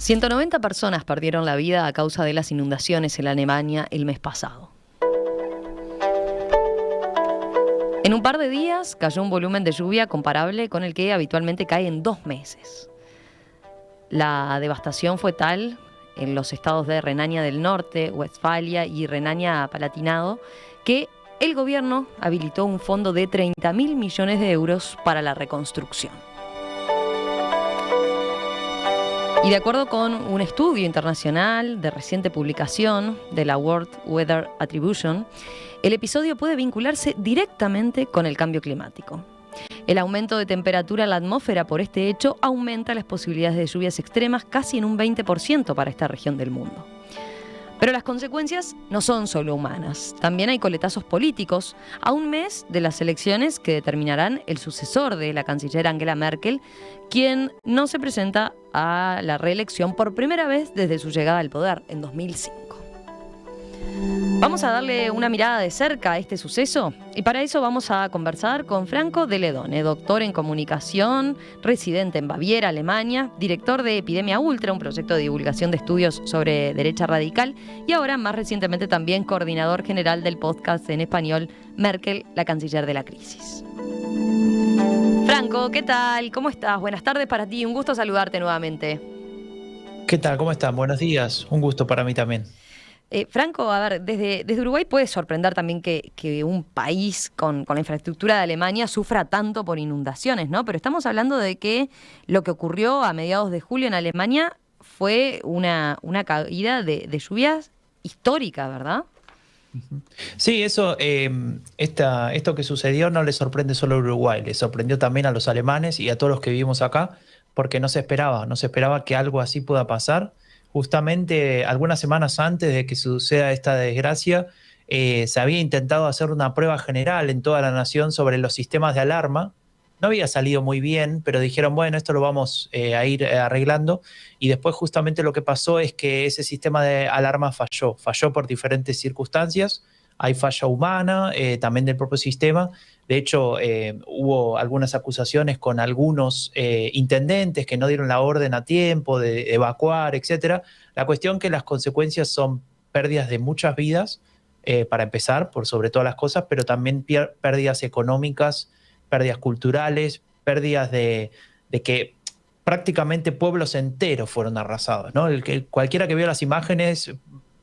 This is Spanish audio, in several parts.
190 personas perdieron la vida a causa de las inundaciones en Alemania el mes pasado. En un par de días cayó un volumen de lluvia comparable con el que habitualmente cae en 2 meses. La devastación fue tal en los estados de Renania del Norte, Westfalia y Renania-Palatinado que el gobierno habilitó un fondo de 30.000 millones de euros para la reconstrucción. Y de acuerdo con un estudio internacional de reciente publicación de la World Weather Attribution, el episodio puede vincularse directamente con el cambio climático. El aumento de temperatura en la atmósfera por este hecho aumenta las posibilidades de lluvias extremas casi en un 20% para esta región del mundo. Pero las consecuencias no son solo humanas, también hay coletazos políticos, a un mes de las elecciones que determinarán el sucesor de la canciller Angela Merkel, quien no se presenta a la reelección por primera vez desde su llegada al poder en 2005. Vamos a darle una mirada de cerca a este suceso y para eso vamos a conversar con Franco de Ledone, doctor en comunicación, residente en Baviera, Alemania, director de Epidemia Ultra, un proyecto de divulgación de estudios sobre derecha radical y ahora más recientemente también coordinador general del podcast en español Merkel, la canciller de la crisis. Franco, ¿qué tal? ¿Cómo estás? Buenas tardes para ti, un gusto saludarte nuevamente. ¿Qué tal? ¿Cómo están? Buenos días. Un gusto para mí también. Franco, a ver, desde Uruguay puede sorprender también que un país con la infraestructura de Alemania sufra tanto por inundaciones, ¿no? Pero estamos hablando de que lo que ocurrió a mediados de julio en Alemania fue una caída de lluvias histórica, ¿verdad? Sí, esto que sucedió no le sorprende solo a Uruguay, le sorprendió también a los alemanes y a todos los que vivimos acá, porque no se esperaba que algo así pueda pasar. Justamente algunas semanas antes de que suceda esta desgracia, se había intentado hacer una prueba general en toda la nación sobre los sistemas de alarma. No había salido muy bien, pero dijeron, bueno, esto lo vamos a ir arreglando. Y después justamente lo que pasó es que ese sistema de alarma falló por diferentes circunstancias. Hay falla humana, también del propio sistema. De hecho, hubo algunas acusaciones con algunos intendentes que no dieron la orden a tiempo de evacuar, etcétera. La cuestión que las consecuencias son pérdidas de muchas vidas, para empezar, por sobre todas las cosas, pero también pérdidas económicas, pérdidas culturales, pérdidas de que prácticamente pueblos enteros fueron arrasados, ¿no? Cualquiera que vea las imágenes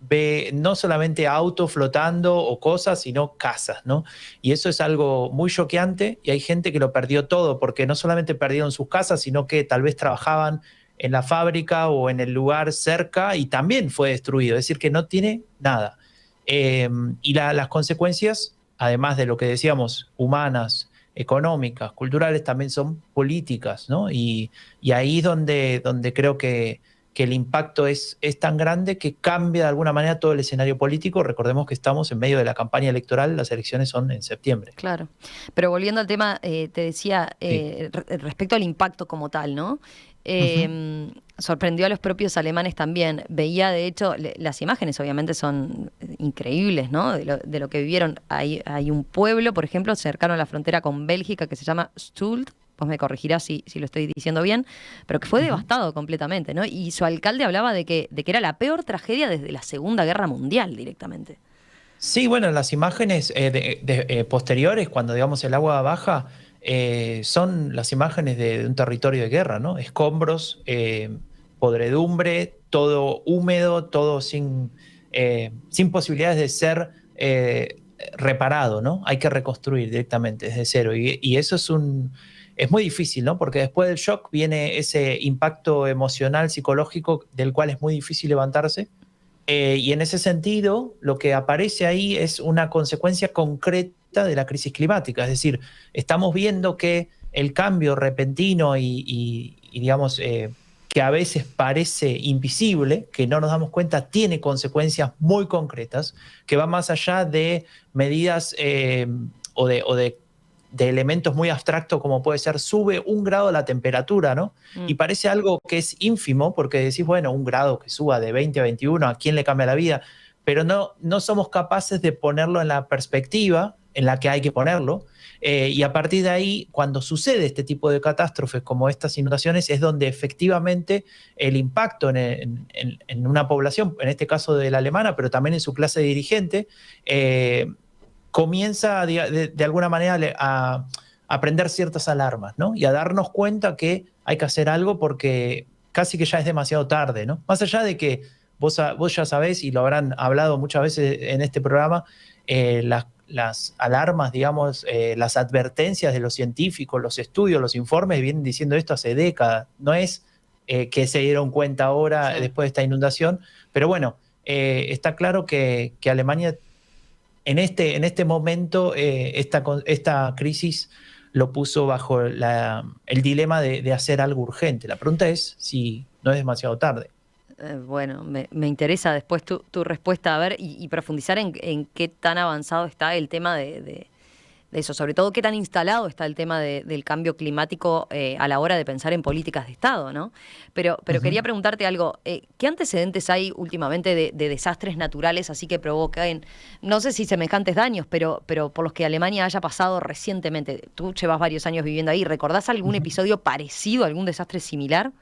ve no solamente autos flotando o cosas, sino casas, ¿no? Y eso es algo muy choqueante y hay gente que lo perdió todo porque no solamente perdieron sus casas, sino que tal vez trabajaban en la fábrica o en el lugar cerca y también fue destruido, es decir, que no tiene nada. Y las consecuencias, además de lo que decíamos, humanas, económicas, culturales, también son políticas, ¿no? Y ahí es donde creo que el impacto es tan grande que cambia de alguna manera todo el escenario político. Recordemos que estamos en medio de la campaña electoral, las elecciones son en septiembre. Claro, pero volviendo al tema, te decía, Sí. respecto al impacto como tal, ¿no? Ujú. Sorprendió a los propios alemanes también. Veía, de hecho, las imágenes obviamente son increíbles, ¿no? De lo que vivieron. Hay un pueblo, por ejemplo, cercano a la frontera con Bélgica que se llama Stult. Vos me corregirás si lo estoy diciendo bien, pero que fue Ujú. devastado completamente, ¿no? Y su alcalde hablaba de que era la peor tragedia desde la Segunda Guerra Mundial directamente. Sí, bueno, las imágenes posteriores, cuando digamos el agua baja, son las imágenes de un territorio de guerra, ¿no? Escombros, podredumbre, todo húmedo, todo sin posibilidades de ser reparado, ¿no? Hay que reconstruir directamente desde cero. Y eso es muy difícil, ¿no? Porque después del shock viene ese impacto emocional, psicológico, del cual es muy difícil levantarse. Y en ese sentido, lo que aparece ahí es una consecuencia concreta de la crisis climática. Es decir, estamos viendo que el cambio repentino y digamos, que a veces parece invisible, que no nos damos cuenta, tiene consecuencias muy concretas, que van más allá de medidas o de elementos muy abstractos como puede ser sube 1 grado la temperatura, ¿no? Y Mm. parece algo que es ínfimo porque decís, bueno, 1 grado que suba de 20 a 21, ¿a quién le cambia la vida? Pero no somos capaces de ponerlo en la perspectiva en la que hay que ponerlo. Y a partir de ahí, cuando sucede este tipo de catástrofes como estas inundaciones, es donde efectivamente el impacto en una población, en este caso de la alemana, pero también en su clase dirigente, comienza de alguna manera a prender ciertas alarmas, ¿no? Y a darnos cuenta que hay que hacer algo porque casi que ya es demasiado tarde, ¿no? Más allá de que vos ya sabés, y lo habrán hablado muchas veces en este programa, las alarmas, digamos, las advertencias de los científicos, los estudios, los informes vienen diciendo esto hace décadas. No es que se dieron cuenta ahora después de esta inundación, pero bueno, está claro que Alemania en este momento esta crisis lo puso bajo el dilema de hacer algo urgente. La pregunta es si no es demasiado tarde. Bueno, me interesa después tu respuesta, a ver, y profundizar en qué tan avanzado está el tema de eso, sobre todo qué tan instalado está el tema del cambio climático a la hora de pensar en políticas de Estado, ¿no? Pero quería preguntarte algo, ¿qué antecedentes hay últimamente de desastres naturales así que provoquen, no sé si semejantes daños, pero por los que Alemania haya pasado recientemente? Tú llevas varios años viviendo ahí, ¿recordás algún episodio parecido, algún desastre similar?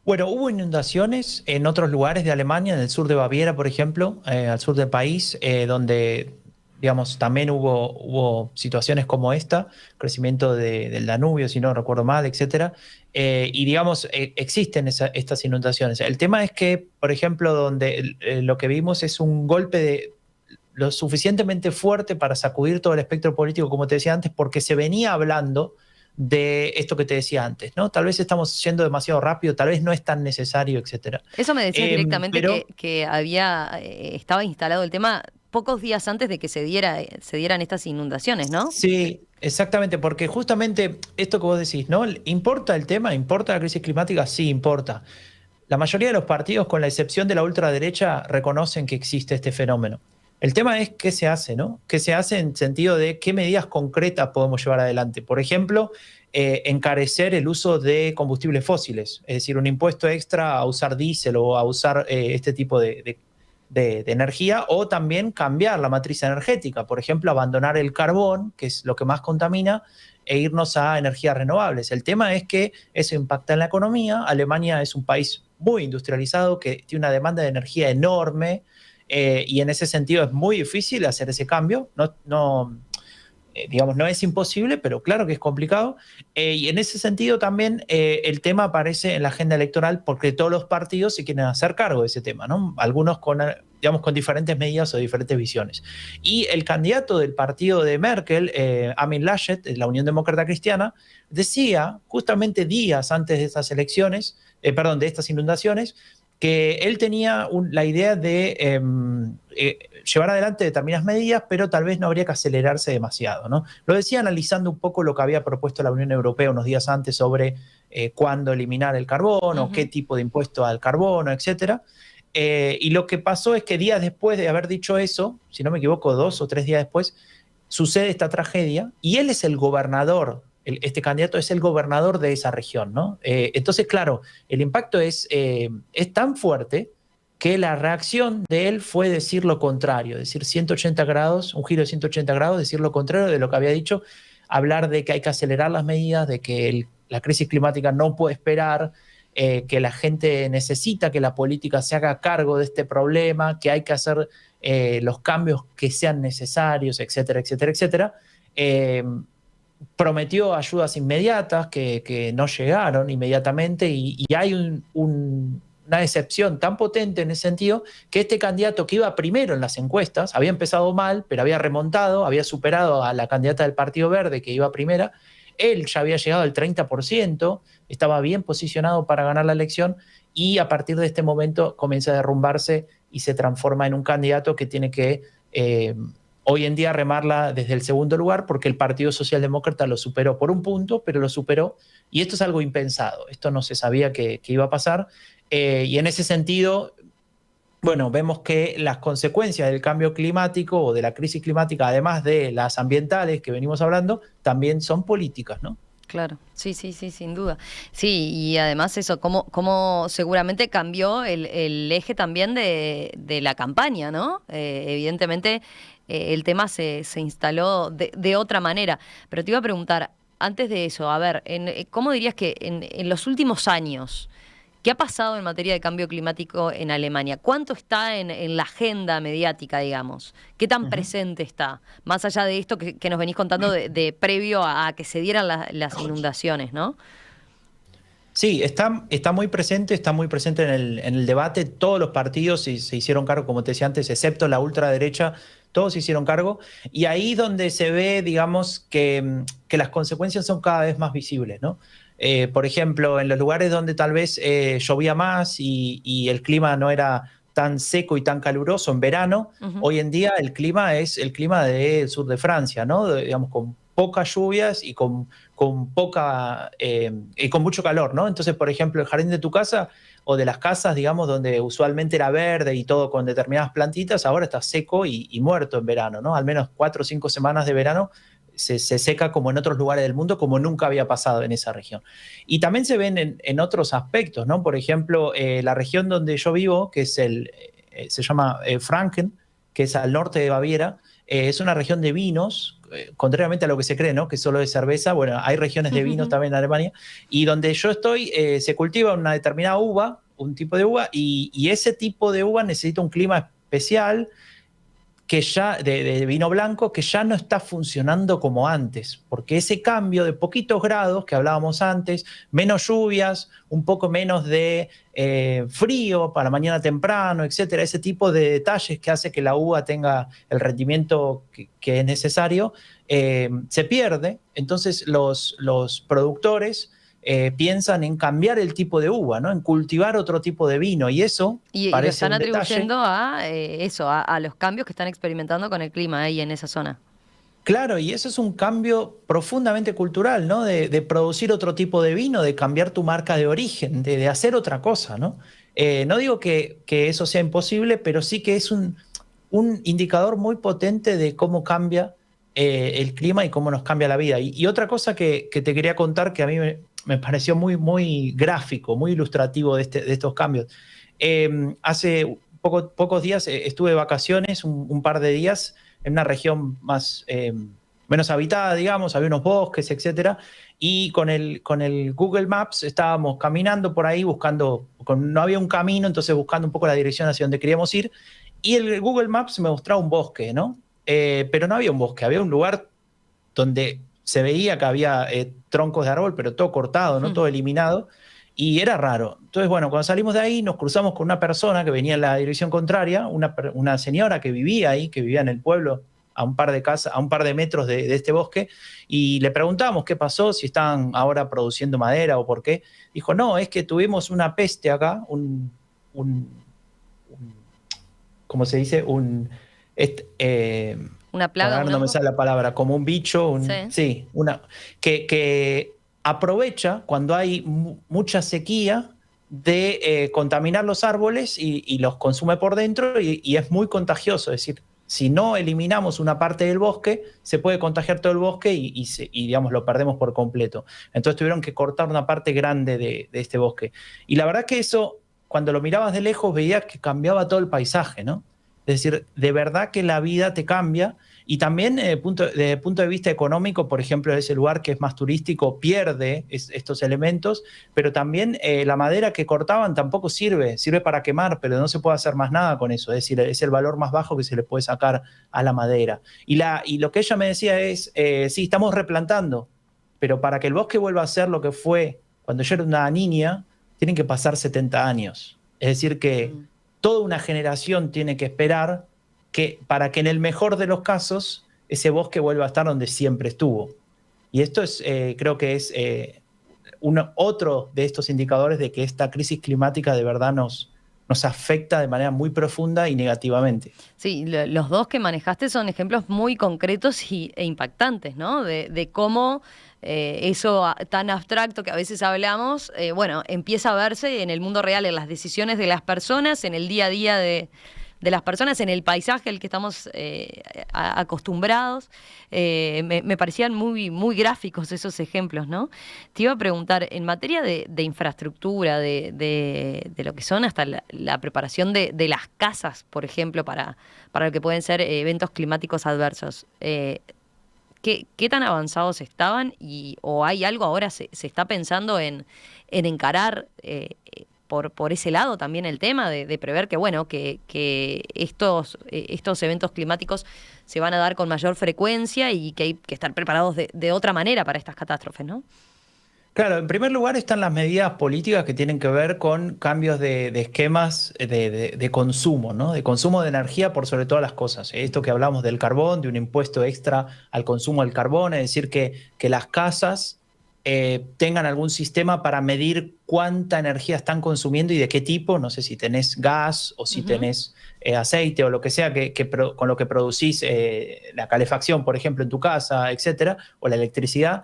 Bueno, hubo inundaciones en otros lugares de Alemania, en el sur de Baviera, por ejemplo, al sur del país, donde, digamos, también hubo situaciones como esta, crecimiento del Danubio, si no recuerdo mal, etcétera. Y, digamos, existen estas inundaciones. El tema es que, por ejemplo, donde lo que vimos es un golpe lo suficientemente fuerte para sacudir todo el espectro político, como te decía antes, porque se venía hablando de esto que te decía antes, ¿no? Tal vez estamos yendo demasiado rápido, tal vez no es tan necesario, etcétera. Eso me decías directamente Pero que había estaba instalado el tema pocos días antes de que se dieran estas inundaciones, ¿no? sí, exactamente, porque justamente esto que vos decís, ¿no? ¿Importa el tema? ¿Importa la crisis climática? Sí, importa. La mayoría de los partidos, con la excepción de la ultraderecha, reconocen que existe este fenómeno. El tema es qué se hace, ¿no? ¿Qué se hace en sentido de qué medidas concretas podemos llevar adelante? Por ejemplo, encarecer el uso de combustibles fósiles, es decir, un impuesto extra a usar diésel o a usar este tipo de energía, o también cambiar la matriz energética, por ejemplo, abandonar el carbón, que es lo que más contamina, e irnos a energías renovables. El tema es que eso impacta en la economía. Alemania es un país muy industrializado que tiene una demanda de energía enorme, y en ese sentido es muy difícil hacer ese cambio. Digamos, no es imposible, pero claro que es complicado. Y en ese sentido también el tema aparece en la agenda electoral porque todos los partidos se quieren hacer cargo de ese tema, ¿no? Algunos digamos, con diferentes medidas o diferentes visiones. Y el candidato del partido de Merkel, Armin Laschet, de la Unión Demócrata Cristiana, decía justamente días antes de estas elecciones, de estas inundaciones, que él tenía la idea de llevar adelante determinadas medidas, pero tal vez no habría que acelerarse demasiado, ¿no? Lo decía analizando un poco lo que había propuesto la Unión Europea unos días antes sobre cuándo eliminar el carbono, qué tipo de impuesto al carbono, etcétera. Y lo que pasó es que días después de haber dicho eso, si no me equivoco, 2 o 3 días después, sucede esta tragedia y él es el gobernador. Este candidato es el gobernador de esa región, ¿no? Entonces, claro, el impacto es tan fuerte que la reacción de él fue decir lo contrario, decir 180 grados, un giro de 180 grados, decir lo contrario de lo que había dicho, hablar de que hay que acelerar las medidas, de que la crisis climática no puede esperar, que la gente necesita que la política se haga cargo de este problema, que hay que hacer los cambios que sean necesarios, etcétera, etcétera, etcétera. Prometió ayudas inmediatas que no llegaron inmediatamente y hay una decepción tan potente en ese sentido que este candidato que iba primero en las encuestas, había empezado mal, pero había remontado, había superado a la candidata del Partido Verde que iba primera, él ya había llegado al 30%, estaba bien posicionado para ganar la elección y a partir de este momento comienza a derrumbarse y se transforma en un candidato que tiene que hoy en día remarla desde el segundo lugar porque el Partido Socialdemócrata lo superó por un punto, pero lo superó y esto es algo impensado, esto no se sabía que iba a pasar y en ese sentido, bueno, vemos que las consecuencias del cambio climático o de la crisis climática, además de las ambientales que venimos hablando, también son políticas, ¿no? Claro, sí, sí, sí, sin duda. Sí, y además eso, cómo seguramente cambió el eje también de la campaña, ¿no? Evidentemente, el tema se instaló de otra manera. Pero te iba a preguntar, antes de eso, a ver, ¿cómo dirías que en los últimos años, qué ha pasado en materia de cambio climático en Alemania? ¿Cuánto está en la agenda mediática, digamos? ¿Qué tan Ujú. presente está? Más allá de esto que nos venís contando de previo a que se dieran las inundaciones, ¿no? Sí, está muy presente en el debate. Todos los partidos se hicieron cargo, como te decía antes, excepto la ultraderecha, todos se hicieron cargo. Y ahí donde se ve, digamos, que las consecuencias son cada vez más visibles, ¿no? Por ejemplo, en los lugares donde tal vez llovía más y el clima no era tan seco y tan caluroso en verano, Ujú. hoy en día el clima es el clima del sur de Francia, ¿no? Digamos, con pocas lluvias con poca y con mucho calor, ¿no? Entonces, por ejemplo, el jardín de tu casa o de las casas, digamos, donde usualmente era verde y todo con determinadas plantitas, ahora está seco y muerto en verano, ¿no? Al menos 4 o 5 semanas de verano se seca como en otros lugares del mundo, como nunca había pasado en esa región. Y también se ven en otros aspectos, ¿no? Por ejemplo, la región donde yo vivo, que es se llama Franken, que es al norte de Baviera, es una región de vinos, contrariamente a lo que se cree, ¿no? Que solo es cerveza. Bueno, hay regiones de vinos también en Alemania. Y donde yo estoy, se cultiva una determinada uva, un tipo de uva, y ese tipo de uva necesita un clima especial que ya de vino blanco que ya no está funcionando como antes, porque ese cambio de poquitos grados que hablábamos antes, menos lluvias, un poco menos de frío para mañana temprano, etcétera, ese tipo de detalles que hace que la uva tenga el rendimiento que es necesario, se pierde. Entonces los productores piensan en cambiar el tipo de uva, ¿no? En cultivar otro tipo de vino, y eso Y lo parece están un detalle. atribuyendo a eso, a los cambios que están experimentando con el clima ahí en esa zona. Claro, y eso es un cambio profundamente cultural, ¿no? De producir otro tipo de vino, de cambiar tu marca de origen, de hacer otra cosa, ¿no? No digo que eso sea imposible, pero sí que es un indicador muy potente de cómo cambia el clima y cómo nos cambia la vida. Y otra cosa que te quería contar que a mí me pareció muy gráfico, muy ilustrativo de estos cambios. Hace pocos días estuve de vacaciones, un par de días, en una región menos habitada, digamos, había unos bosques, etcétera, y con el Google Maps estábamos caminando por ahí buscando, no había un camino, entonces buscando un poco la dirección hacia donde queríamos ir, y el Google Maps me mostraba un bosque, ¿no? Pero no había un bosque, había un lugar donde se veía que había troncos de árbol, pero todo cortado, ¿no? Todo eliminado, y era raro. Entonces, bueno, cuando salimos de ahí nos cruzamos con una persona que venía en la dirección contraria, una señora que vivía ahí, que vivía en el pueblo, a un par de casas, a un par de metros de este bosque, y le preguntamos qué pasó, si estaban ahora produciendo madera o por qué. Dijo, no, es que tuvimos una peste acá, un ¿cómo se dice? Este, ¿Una plaga, para un no me hongo? sale la palabra, como un bicho, Sí. sí, que aprovecha cuando hay mucha sequía de contaminar los árboles y los consume por dentro y es muy contagioso. Es decir, si no eliminamos una parte del bosque, se puede contagiar todo el bosque digamos, lo perdemos por completo. Entonces tuvieron que cortar una parte grande de este bosque. Y la verdad que eso, cuando lo mirabas de lejos, veías que cambiaba todo el paisaje, ¿no? Es decir, de verdad que la vida te cambia y también desde el punto de vista económico, por ejemplo, ese lugar que es más turístico pierde estos elementos, pero también la madera que cortaban tampoco sirve para quemar, pero no se puede hacer más nada con eso, es decir, es el valor más bajo que se le puede sacar a la madera. Y lo que ella me decía es, sí, estamos replantando, pero para que el bosque vuelva a ser lo que fue cuando yo era una niña, tienen que pasar 70 años. Es decir, que Mm. toda una generación tiene que esperar para que en el mejor de los casos ese bosque vuelva a estar donde siempre estuvo. Y esto creo que es otro de estos indicadores de que esta crisis climática de verdad nos afecta de manera muy profunda y negativamente. Sí, los dos que manejaste son ejemplos muy concretos e impactantes, ¿no? De cómo eso tan abstracto que a veces hablamos, bueno, empieza a verse en el mundo real, en las decisiones de las personas, en el día a día de de las personas en el paisaje al que estamos acostumbrados. Me parecían muy, muy gráficos esos ejemplos, ¿no? Te iba a preguntar, en materia de infraestructura, de lo que son hasta la preparación de las casas, por ejemplo, para lo que pueden ser eventos climáticos adversos. ¿Qué tan avanzados estaban o hay algo ahora, se está pensando en encarar por ese lado también el tema de prever que, bueno, que estos eventos climáticos se van a dar con mayor frecuencia y que hay que estar preparados de otra manera para estas catástrofes, ¿no? Claro, en primer lugar están las medidas políticas que tienen que ver con cambios de esquemas de consumo, ¿no? De consumo de energía por sobre todas las cosas. Esto que hablamos del carbón, de un impuesto extra al consumo del carbón, es decir, que las casas tengan algún sistema para medir cuánta energía están consumiendo y de qué tipo, no sé si tenés gas o si tenés aceite o lo que sea con lo que producís la calefacción, por ejemplo, en tu casa, etcétera, o la electricidad.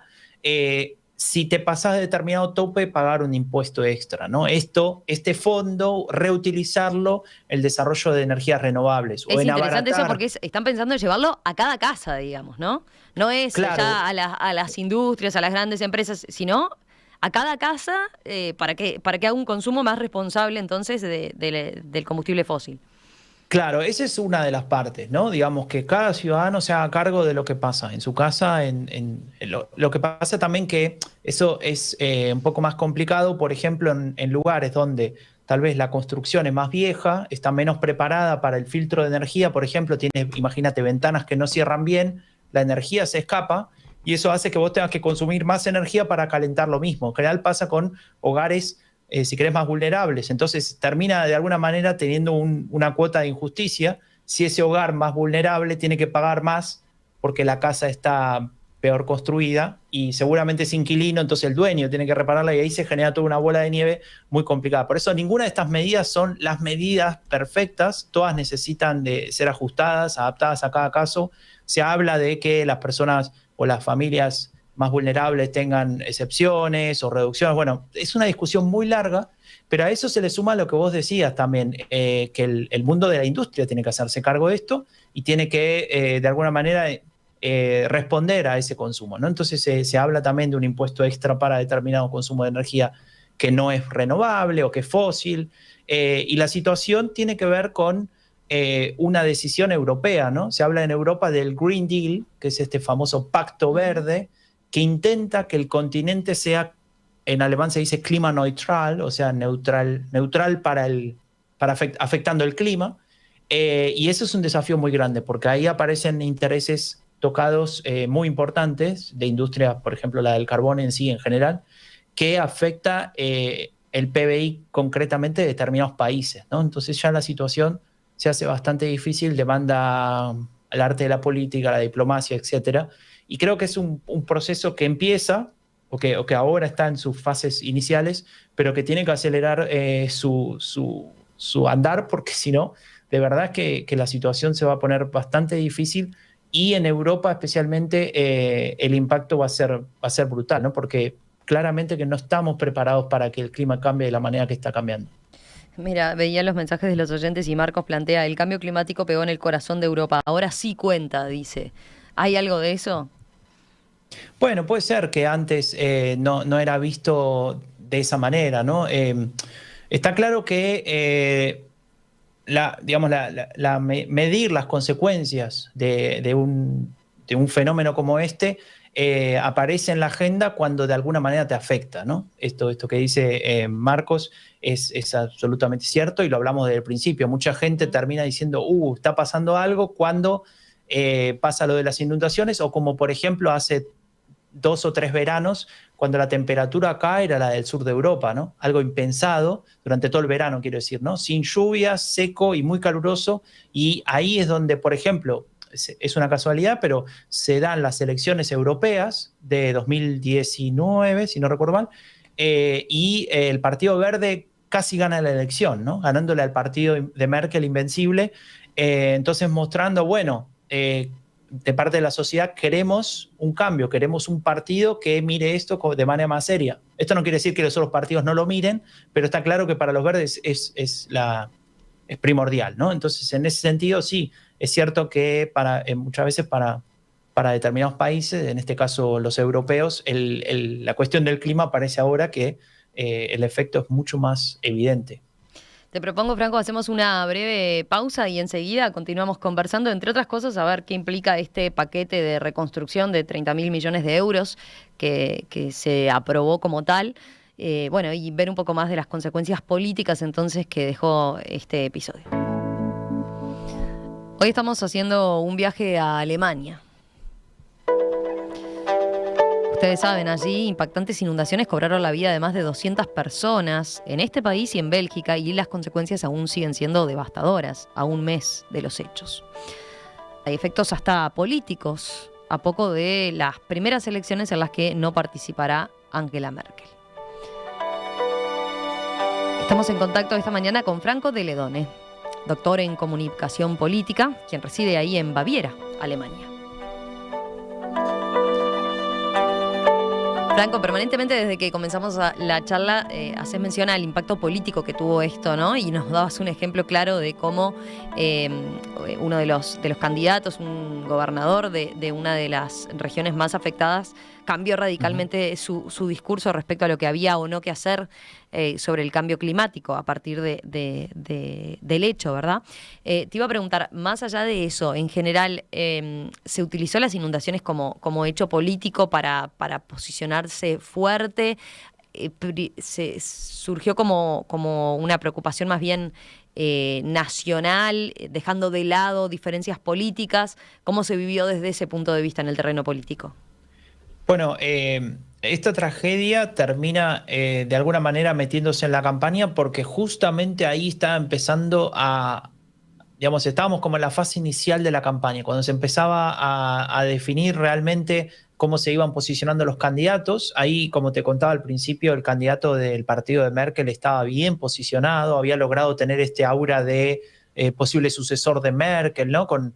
Si te pasas de determinado tope, pagar un impuesto extra, ¿no? Este fondo, reutilizarlo, el desarrollo de energías renovables o Es en interesante eso abaratar. porque están pensando en llevarlo a cada casa, digamos, ¿no? No es Claro, ya a las industrias, a las grandes empresas, sino a cada casa para que haga un consumo más responsable entonces del combustible fósil. claro, esa es una de las partes, ¿no? Digamos que cada ciudadano se haga cargo de lo que pasa en su casa. Lo que pasa también que eso es un poco más complicado, por ejemplo, en lugares donde tal vez la construcción es más vieja, está menos preparada para el filtro de energía, por ejemplo, tiene, imagínate, ventanas que no cierran bien, la energía se escapa y eso hace que vos tengas que consumir más energía para calentar lo mismo. En general pasa con hogares si querés, más vulnerables. Entonces termina de alguna manera teniendo una cuota de injusticia. Si ese hogar más vulnerable tiene que pagar más porque la casa está peor construida y seguramente es inquilino, entonces el dueño tiene que repararla y ahí se genera toda una bola de nieve muy complicada. Por eso ninguna de estas medidas son las medidas perfectas, todas necesitan de ser ajustadas, adaptadas a cada caso. Se habla de que las personas o las familias más vulnerables tengan excepciones o reducciones. Bueno, es una discusión muy larga, pero a eso se le suma lo que vos decías también, que el mundo de la industria tiene que hacerse cargo de esto y tiene que, de alguna manera, responder a ese consumo, ¿no? Entonces se habla también de un impuesto extra para determinado consumo de energía que no es renovable o que es fósil, y la situación tiene que ver con una decisión europea, ¿no? Se habla en Europa del Green Deal, que es este famoso pacto verde, que intenta que el continente sea, en alemán se dice clima neutral, o sea, neutral afectando el clima. Y eso es un desafío muy grande, porque ahí aparecen intereses tocados muy importantes de industria, por ejemplo, la del carbón en sí en general, que afecta el PBI concretamente de determinados países, ¿no? Entonces ya la situación se hace bastante difícil, demanda al arte de la política, la diplomacia, etcétera. Y creo que es un proceso que empieza, o que ahora está en sus fases iniciales, pero que tiene que acelerar su andar, porque si no, de verdad que la situación se va a poner bastante difícil y en Europa especialmente el impacto va a ser brutal, ¿no? Porque claramente que no estamos preparados para que el clima cambie de la manera que está cambiando. Mira, veía los mensajes de los oyentes y Marcos plantea, el cambio climático pegó en el corazón de Europa, ahora sí cuenta, dice. ¿Hay algo de eso? Bueno, puede ser que antes no era visto de esa manera, ¿no? Está claro que digamos, medir las consecuencias de un fenómeno como este aparece en la agenda cuando de alguna manera te afecta, ¿no? Esto que dice Marcos es absolutamente cierto y lo hablamos desde el principio. Mucha gente termina diciendo, está pasando algo cuando pasa lo de las inundaciones o como por ejemplo hace 2 o 3 veranos, cuando la temperatura acá era la del sur de Europa, ¿no? Algo impensado durante todo el verano, quiero decir, ¿no? Sin lluvias, seco y muy caluroso. Y ahí es donde, por ejemplo, es una casualidad, pero se dan las elecciones europeas de 2019, si no recuerdo mal, y el Partido Verde casi gana la elección, ¿no? Ganándole al partido de Merkel invencible. Entonces mostrando, bueno, de parte de la sociedad queremos un cambio, queremos un partido que mire esto de manera más seria. Esto no quiere decir que los otros partidos no lo miren, pero está claro que para los verdes es primordial, ¿no? Entonces, en ese sentido, sí, es cierto que muchas veces para determinados países, en este caso los europeos, la cuestión del clima parece ahora que el efecto es mucho más evidente. Te propongo, Franco, hacemos una breve pausa y enseguida continuamos conversando, entre otras cosas, a ver qué implica este paquete de reconstrucción de 30.000 millones de euros que se aprobó como tal. Bueno, y ver un poco más de las consecuencias políticas entonces que dejó este episodio. Hoy estamos haciendo un viaje a Alemania. Ustedes saben, allí impactantes inundaciones cobraron la vida de más de 200 personas en este país y en Bélgica, y las consecuencias aún siguen siendo devastadoras a un mes de los hechos. Hay efectos hasta políticos, a poco de las primeras elecciones en las que no participará Angela Merkel. Estamos en contacto esta mañana con Franco de Ledone, doctor en comunicación política, quien reside ahí en Baviera, Alemania. Franco, permanentemente desde que comenzamos la charla haces mención al impacto político que tuvo esto, ¿no? Y nos dabas un ejemplo claro de cómo uno de los candidatos, un gobernador de una de las regiones más afectadas, cambió radicalmente su discurso respecto a lo que había o no que hacer sobre el cambio climático a partir del hecho, ¿verdad? Te iba a preguntar, más allá de eso, en general, ¿se utilizó las inundaciones como hecho político para posicionarse fuerte? Surgió como una preocupación más bien nacional, dejando de lado diferencias políticas. ¿Cómo se vivió desde ese punto de vista en el terreno político? Bueno, esta tragedia termina de alguna manera metiéndose en la campaña porque justamente ahí estaba empezando digamos, estábamos como en la fase inicial de la campaña, cuando se empezaba a definir realmente cómo se iban posicionando los candidatos. Ahí, como te contaba al principio, el candidato del partido de Merkel estaba bien posicionado, había logrado tener este aura de posible sucesor de Merkel, ¿no? Con,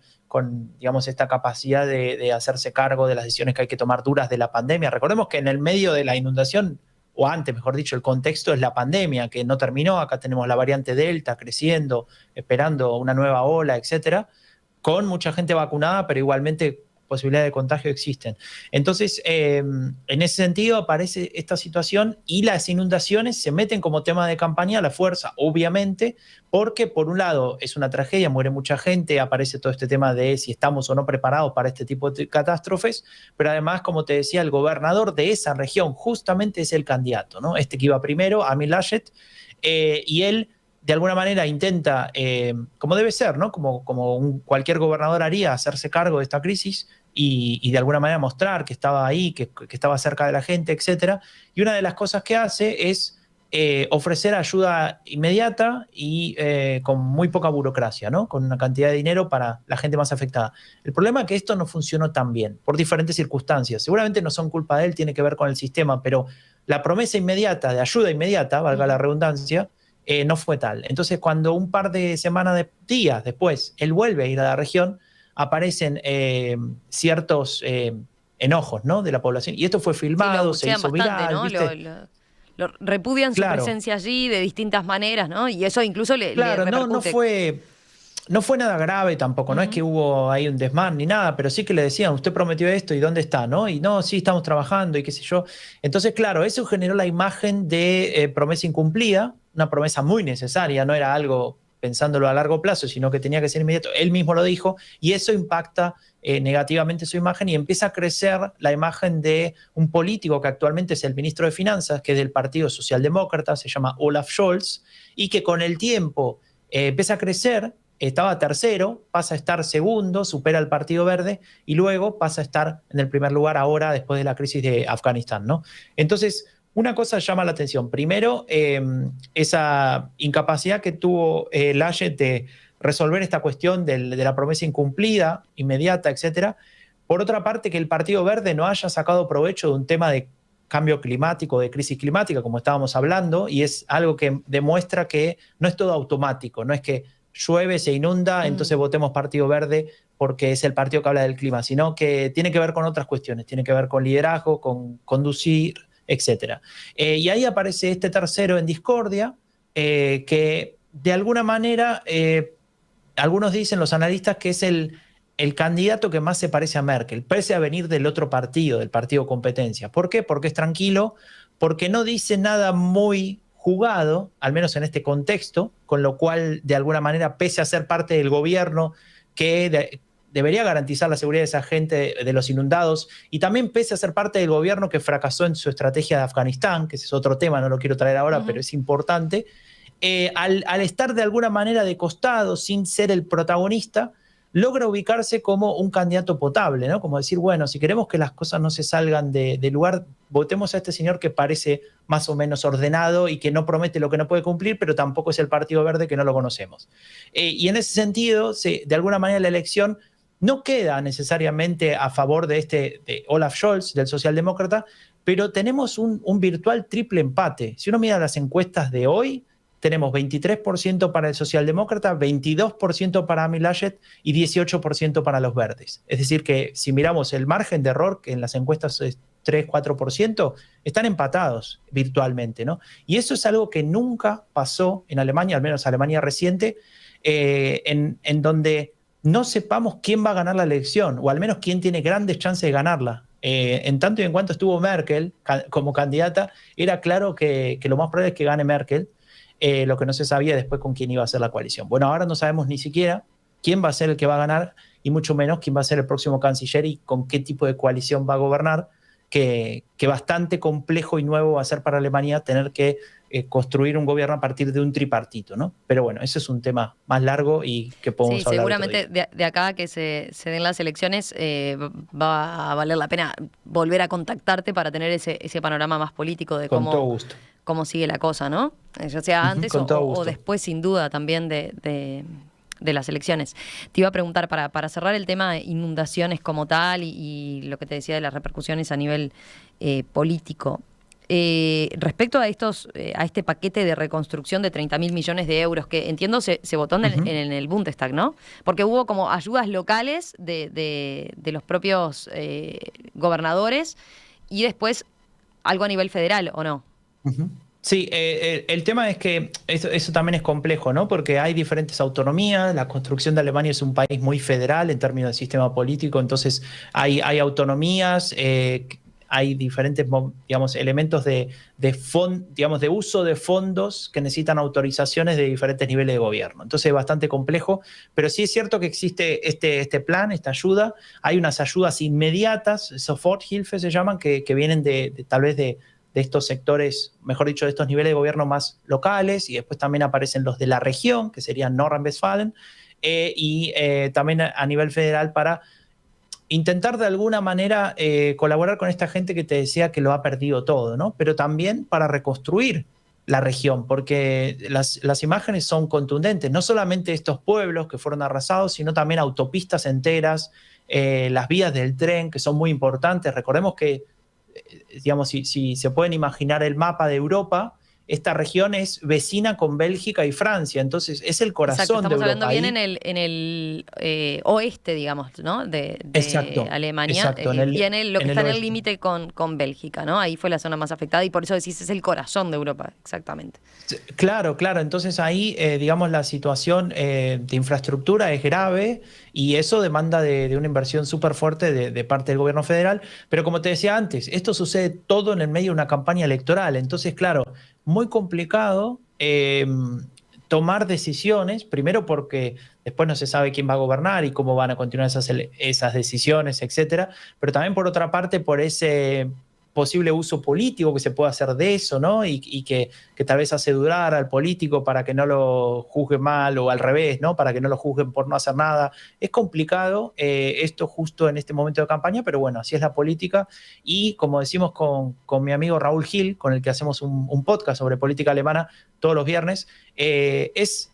digamos, esta capacidad de hacerse cargo de las decisiones que hay que tomar duras de la pandemia. Recordemos que en el medio de la inundación, o antes, mejor dicho, el contexto es la pandemia, que no terminó. Acá tenemos la variante Delta creciendo, esperando una nueva ola, etcétera, con mucha gente vacunada, pero igualmente posibilidades de contagio existen. Entonces, en ese sentido aparece esta situación y las inundaciones se meten como tema de campaña a la fuerza, obviamente, porque por un lado es una tragedia, muere mucha gente, aparece todo este tema de si estamos o no preparados para este tipo de catástrofes, pero además, como te decía, el gobernador de esa región justamente es el candidato, ¿no? Este que iba primero, Armin Laschet, y él de alguna manera intenta, como debe ser, ¿no? Como cualquier gobernador haría, hacerse cargo de esta crisis y de alguna manera mostrar que estaba ahí, que estaba cerca de la gente, etc. Y una de las cosas que hace es ofrecer ayuda inmediata y con muy poca burocracia, ¿no? Con una cantidad de dinero para la gente más afectada. El problema es que esto no funcionó tan bien, por diferentes circunstancias. Seguramente no son culpa de él, tiene que ver con el sistema, pero la promesa inmediata, de ayuda inmediata, valga la redundancia, no fue tal. Entonces, cuando un par de semanas, de días después, él vuelve a ir a la región, aparecen ciertos enojos, ¿no? De la población. Y esto fue filmado, se hizo bastante, viral, ¿no? ¿viste? Lo repudian su Claro, presencia allí de distintas maneras, ¿no? Y eso incluso le claro, repercute. no fue nada grave tampoco, no es que hubo ahí un desmán ni nada, pero sí que le decían, usted prometió esto y dónde está, ¿no? Y no, sí, estamos trabajando y qué sé yo. Entonces, claro, eso generó la imagen de promesa incumplida, una promesa muy necesaria, no era algo pensándolo a largo plazo, sino que tenía que ser inmediato. Él mismo lo dijo y eso impacta negativamente su imagen y empieza a crecer la imagen de un político que actualmente es el ministro de Finanzas, que es del Partido Socialdemócrata, se llama Olaf Scholz, y que con el tiempo empieza a crecer. Estaba tercero, pasa a estar segundo, supera al Partido Verde y luego pasa a estar en el primer lugar ahora después de la crisis de Afganistán, ¿no? Entonces, una cosa llama la atención. Primero, esa incapacidad que tuvo Laschet de resolver esta cuestión de la promesa incumplida, inmediata, etcétera. Por otra parte, que el Partido Verde no haya sacado provecho de un tema de cambio climático, de crisis climática, como estábamos hablando, y es algo que demuestra que no es todo automático, no es que llueve, se inunda, entonces votemos Partido Verde porque es el partido que habla del clima, sino que tiene que ver con otras cuestiones, tiene que ver con liderazgo, con conducir, etc. Y ahí aparece este tercero en discordia, que de alguna manera, algunos dicen, los analistas, que es el candidato que más se parece a Merkel, pese a venir del otro partido, del partido competencia. ¿Por qué? Porque es tranquilo, porque no dice nada muy jugado, al menos en este contexto, con lo cual, de alguna manera, pese a ser parte del gobierno que debería garantizar la seguridad de esa gente, de los inundados, y también pese a ser parte del gobierno que fracasó en su estrategia de Afganistán, que ese es otro tema, no lo quiero traer ahora, pero es importante, al estar de alguna manera de costado, sin ser el protagonista, logra ubicarse como un candidato potable, ¿no? Como decir, bueno, si queremos que las cosas no se salgan de lugar, votemos a este señor que parece más o menos ordenado y que no promete lo que no puede cumplir, pero tampoco es el Partido Verde, que no lo conocemos. Y en ese sentido, de alguna manera la elección no queda necesariamente a favor de Olaf Scholz, del socialdemócrata, pero tenemos un virtual triple empate. Si uno mira las encuestas de hoy, tenemos 23% para el socialdemócrata, 22% para Amy Laschet y 18% para los verdes. Es decir, que si miramos el margen de error, que en las encuestas es 3-4%, están empatados virtualmente, ¿no? Y eso es algo que nunca pasó en Alemania, al menos Alemania reciente, en donde no sepamos quién va a ganar la elección, o al menos quién tiene grandes chances de ganarla. En tanto y en cuanto estuvo Merkel como candidata, era claro que lo más probable es que gane Merkel. Lo que no se sabía después con quién iba a ser la coalición. Bueno, ahora no sabemos ni siquiera quién va a ser el que va a ganar, y mucho menos quién va a ser el próximo canciller y con qué tipo de coalición va a gobernar, que bastante complejo y nuevo va a ser para Alemania tener que construir un gobierno a partir de un tripartito, ¿no? Pero bueno, ese es un tema más largo y que podemos hablar seguramente de acá que se den las elecciones va a valer la pena volver a contactarte para tener ese panorama más político de con todo gusto. Cómo sigue la cosa, ¿no? Ya sea antes o después, sin duda, también de las elecciones. Te iba a preguntar, para cerrar el tema de inundaciones como tal y lo que te decía de las repercusiones a nivel político, respecto a este paquete de reconstrucción de 30.000 millones de euros, que entiendo se votó en el Bundestag, ¿no? Porque hubo como ayudas locales de los propios gobernadores y después algo a nivel federal, ¿o no? Sí, el tema es que eso también es complejo, ¿no? Porque hay diferentes autonomías. La construcción de Alemania es un país muy federal en términos de sistema político, entonces hay autonomías, hay diferentes, digamos, elementos de uso de fondos que necesitan autorizaciones de diferentes niveles de gobierno. Entonces es bastante complejo, pero sí es cierto que existe este plan, esta ayuda. Hay unas ayudas inmediatas, Soforthilfe se llaman, que vienen tal vez de estos sectores, mejor dicho, de estos niveles de gobierno más locales, y después también aparecen los de la región, que serían Nordrhein-Westfalen, y también a nivel federal para intentar de alguna manera colaborar con esta gente que te decía que lo ha perdido todo, ¿no? Pero también para reconstruir la región, porque las imágenes son contundentes, no solamente estos pueblos que fueron arrasados, sino también autopistas enteras, las vías del tren, que son muy importantes. Recordemos que, digamos, si se pueden imaginar el mapa de Europa, esta región es vecina con Bélgica y Francia, entonces es el corazón de Europa. Estamos hablando bien en el oeste, digamos, ¿no? De Alemania. Exacto, Viene lo que está en el límite con Bélgica, ¿no? Ahí fue la zona más afectada y por eso decís es el corazón de Europa, exactamente. Claro. Entonces ahí, digamos, la situación de infraestructura es grave y eso demanda de una inversión súper fuerte de parte del gobierno federal. Pero como te decía antes, esto sucede todo en el medio de una campaña electoral. Entonces, claro, muy complicado tomar decisiones, primero porque después no se sabe quién va a gobernar y cómo van a continuar esas decisiones, etcétera, pero también por otra parte por ese posible uso político que se puede hacer de eso, ¿no? Y que tal vez hace dudar al político para que no lo juzguen mal, o al revés, ¿no? Para que no lo juzguen por no hacer nada. Es complicado esto justo en este momento de campaña, pero bueno, así es la política. Y como decimos con mi amigo Raúl Gil, con el que hacemos un podcast sobre política alemana todos los viernes, es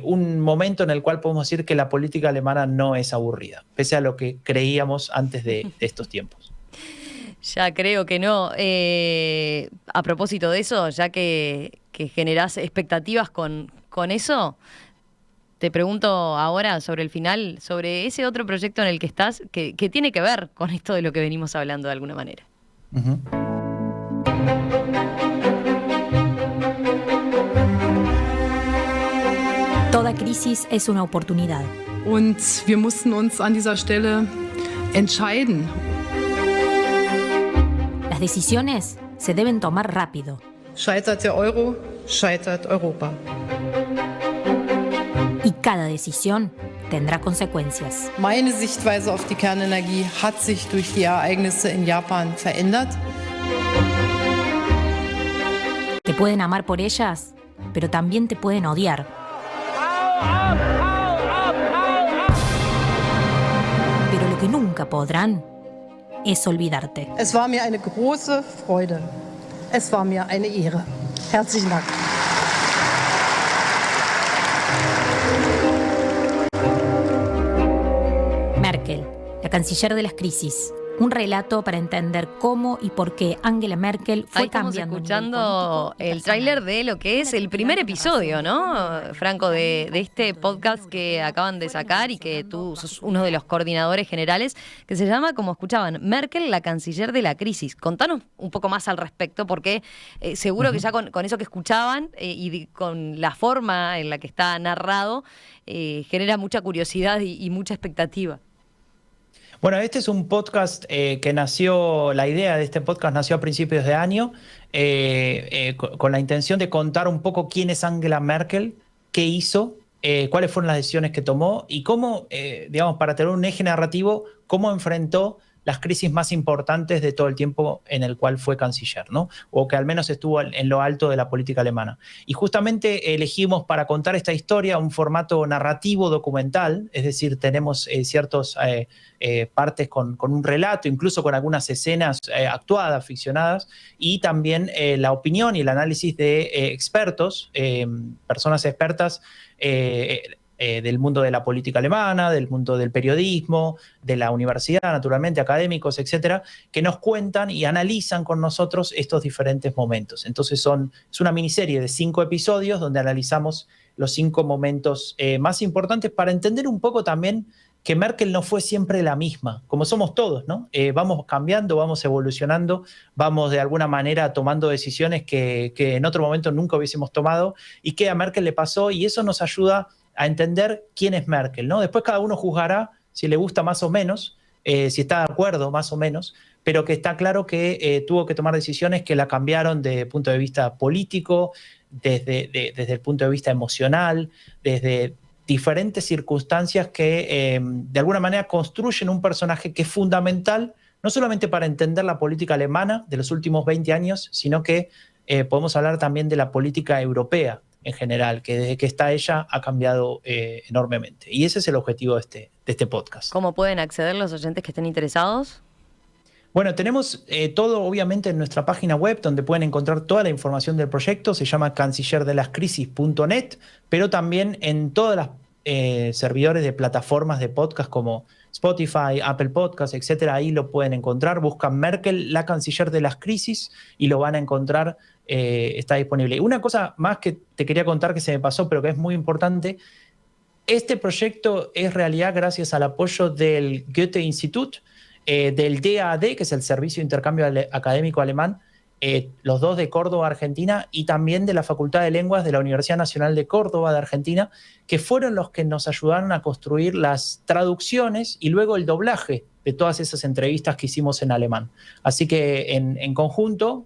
un momento en el cual podemos decir que la política alemana no es aburrida, pese a lo que creíamos antes de estos tiempos. Ya creo que no. A propósito de eso, ya que generás expectativas con eso, te pregunto ahora sobre el final, sobre ese otro proyecto en el que estás, que tiene que ver con esto de lo que venimos hablando de alguna manera. crisis es una oportunidad. Und wir mussten uns an dieser Stelle entscheiden. Las decisiones se deben tomar rápido. Scheitert der Euro, scheitert Europa. Y cada decisión tendrá consecuencias. Meine Sichtweise auf die Kernenergie hat sich durch die Ereignisse in Japan verändert. Te pueden amar por ellas, pero también te pueden odiar. Pero lo que nunca podrán es olvidarte. Es war mir eine große Freude. Es war mir eine Ehre. Herzlichen Dank. Merkel, la canciller de las crisis. Un relato para entender cómo y por qué Angela Merkel fue Ahí estamos cambiando. escuchando el tráiler de lo que es el primer episodio, ¿no, Franco? De este podcast que acaban de sacar y que tú sos uno de los coordinadores generales, que se llama, como escuchaban, Merkel, la canciller de la crisis. Contanos un poco más al respecto, porque seguro que ya con eso que escuchaban con la forma en la que está narrado, genera mucha curiosidad y mucha expectativa. Bueno, este es un podcast que nació, la idea de este podcast nació a principios de año con la intención de contar un poco quién es Angela Merkel, qué hizo, cuáles fueron las decisiones que tomó y cómo, digamos, para tener un eje narrativo, cómo enfrentó las crisis más importantes de todo el tiempo en el cual fue canciller, ¿no? O que al menos estuvo en lo alto de la política alemana. Y justamente elegimos para contar esta historia un formato narrativo documental, es decir, tenemos ciertas partes con un relato, incluso con algunas escenas actuadas, ficcionadas, y también la opinión y el análisis de expertos, personas expertas, del mundo de la política alemana, del mundo del periodismo, de la universidad, naturalmente, académicos, etcétera, que nos cuentan y analizan con nosotros estos diferentes momentos. Entonces es una miniserie de 5 episodios donde analizamos los 5 momentos más importantes para entender un poco también que Merkel no fue siempre la misma, como somos todos, ¿no? Vamos cambiando, vamos evolucionando, vamos de alguna manera tomando decisiones que en otro momento nunca hubiésemos tomado y que a Merkel le pasó, y eso nos ayuda a entender quién es Merkel, ¿no? Después cada uno juzgará si le gusta más o menos, si está de acuerdo más o menos, pero que está claro que tuvo que tomar decisiones que la cambiaron desde el punto de vista político, desde el punto de vista emocional, desde diferentes circunstancias que de alguna manera construyen un personaje que es fundamental, no solamente para entender la política alemana de los últimos 20 años, sino que podemos hablar también de la política europea en general, que desde que está ella ha cambiado enormemente. Y ese es el objetivo de este podcast. ¿Cómo pueden acceder los oyentes que estén interesados? Bueno, tenemos todo obviamente en nuestra página web, donde pueden encontrar toda la información del proyecto. Se llama cancillerdelascrisis.net, pero también en todas las servidores de plataformas de podcast como Spotify, Apple Podcasts, etcétera. Ahí lo pueden encontrar. Buscan Merkel, la canciller de las crisis, y lo van a encontrar. Está disponible. Y una cosa más que te quería contar que se me pasó, pero que es muy importante. Este proyecto es realidad gracias al apoyo del Goethe-Institut, del DAAD, que es el Servicio de Intercambio Académico Alemán, los dos de Córdoba, Argentina, y también de la Facultad de Lenguas de la Universidad Nacional de Córdoba de Argentina, que fueron los que nos ayudaron a construir las traducciones y luego el doblaje de todas esas entrevistas que hicimos en alemán. Así que en conjunto,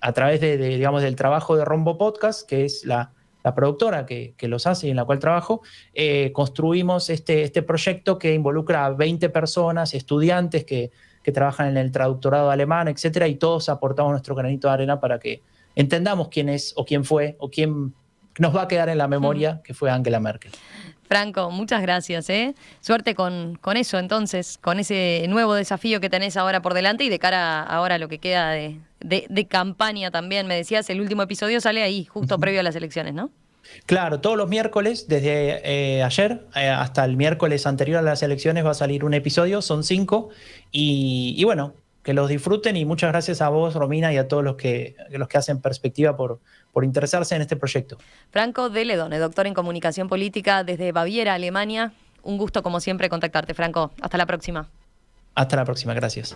a través digamos, del trabajo de Rombo Podcast, que es la productora que los hace y en la cual trabajo, construimos este proyecto que involucra a 20 personas, estudiantes que trabajan en el traductorado alemán, etcétera, y todos aportamos nuestro granito de arena para que entendamos quién es o quién fue o quién nos va a quedar en la memoria, que fue Angela Merkel. Franco, muchas gracias. Suerte con eso entonces, con ese nuevo desafío que tenés ahora por delante y de cara ahora a lo que queda de campaña también. Me decías, el último episodio sale ahí, justo previo a las elecciones, ¿no? Claro, todos los miércoles, desde ayer hasta el miércoles anterior a las elecciones va a salir un episodio, son 5, y bueno, que los disfruten, y muchas gracias a vos, Romina, y a todos los que hacen Perspectiva por interesarse en este proyecto. Franco de Ledone, doctor en Comunicación Política desde Baviera, Alemania. Un gusto, como siempre, contactarte, Franco. Hasta la próxima. Hasta la próxima, gracias.